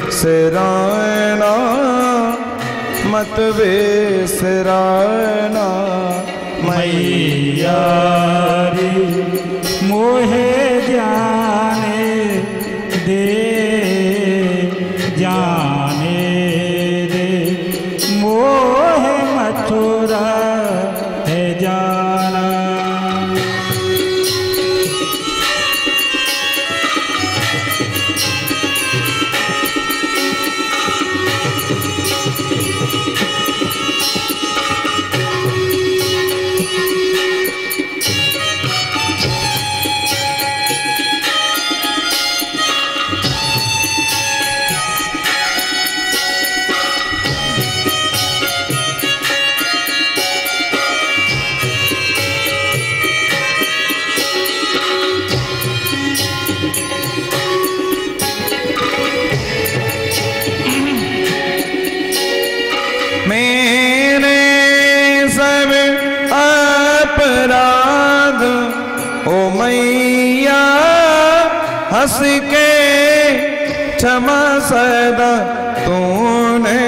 मत बेसराना। मैया रे मोहे जाने दे, जाने दे मोहे मथुरा है जाना। मेरे सब अपराध ओ मैया हंस के क्षमा सदा तूने